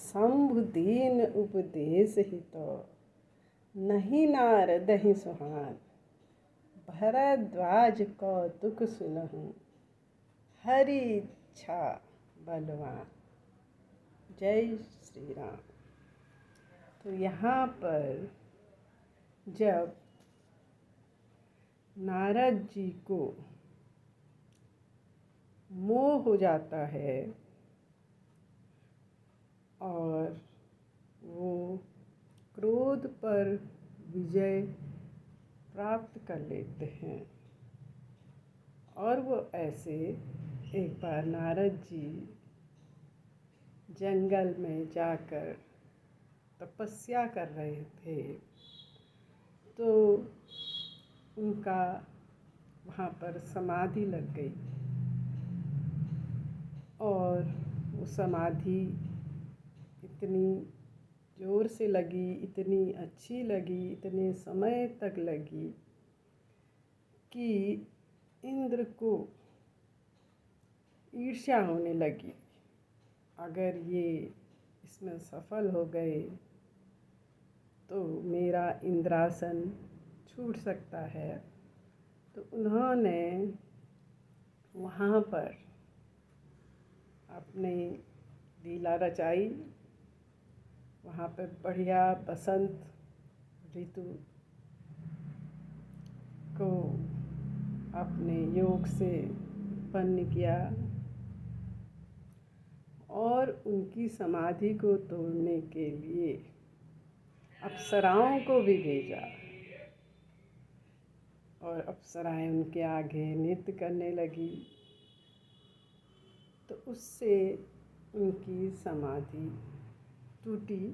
शंभु दीन उपदेश हित, नहीं नारदहि सुहान। भरद्वाज कौतुक सुनहु, हरि इच्छा बलवान। जय श्री राम। तो यहाँ पर जब नारद जी को मोह हो जाता है और वो क्रोध पर विजय प्राप्त कर लेते हैं, और वो ऐसे एक बार नारद जी जंगल में जाकर तपस्या कर रहे थे, तो उनका वहाँ पर समाधि लग गई और वो समाधि इतनी ज़ोर से लगी, इतनी अच्छी लगी, इतने समय तक लगी कि इंद्र को ईर्ष्या होने लगी। अगर ये इसमें सफल हो गए तो मेरा इंद्रासन छूट सकता है। तो उन्होंने वहाँ पर अपनी लीला रचाई। वहाँ पर बढ़िया बसंत ऋतु को अपने योग से उत्पन्न किया और उनकी समाधि को तोड़ने के लिए अप्सराओं को भी भेजा, और अप्सराएं उनके आगे नृत्य करने लगी। तो उससे उनकी समाधि टूटी।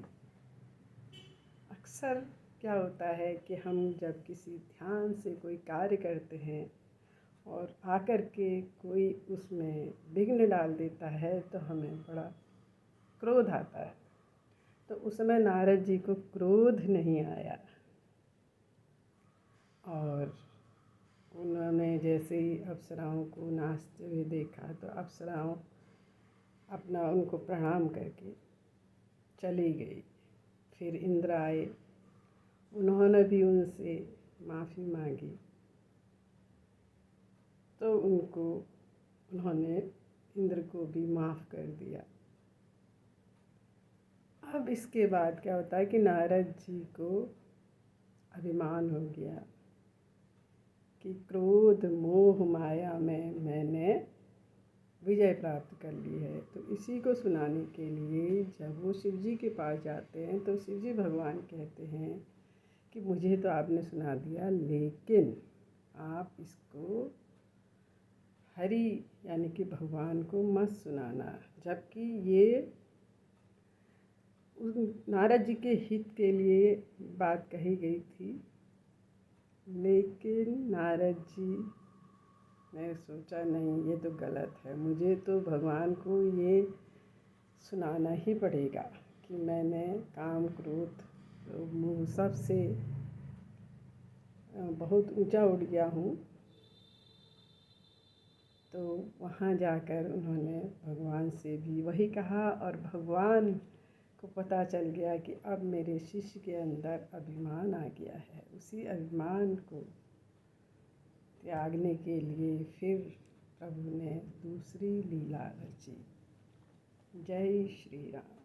अक्सर क्या होता है कि हम जब किसी ध्यान से कोई कार्य करते हैं और आकर के कोई उसमें विघ्न डाल देता है तो हमें बड़ा क्रोध आता है। तो उस समय नारद जी को क्रोध नहीं आया, और उन्होंने जैसे ही अप्सराओं को नाचते हुए देखा तो अप्सराओं अपना उनको प्रणाम करके चली गई। फिर इंद्र आए, उन्होंने भी उनसे माफ़ी मांगी, तो उन्होंने इंद्र को भी माफ़ कर दिया। अब इसके बाद क्या होता है कि नारद जी को अभिमान हो गया कि क्रोध मोह माया में मैंने विजय प्राप्त कर ली है। तो इसी को सुनाने के लिए जब वो शिव जी के पास जाते हैं तो शिव जी भगवान कहते हैं कि मुझे तो आपने सुना दिया, लेकिन आप इसको हरि यानी कि भगवान को मत सुनाना। जबकि ये नारद जी के हित के लिए बात कही गई थी, लेकिन नारद जी ने सोचा नहीं, ये तो गलत है, मुझे तो भगवान को ये सुनाना ही पड़ेगा कि मैंने काम क्रोध मोह सबसे बहुत ऊंचा उठ गया हूँ। तो वहाँ जाकर उन्होंने भगवान से भी वही कहा, और भगवान को पता चल गया कि अब मेरे शिष्य के अंदर अभिमान आ गया है। उसी अभिमान को त्यागने के लिए फिर प्रभु ने दूसरी लीला रची। जय श्री राम।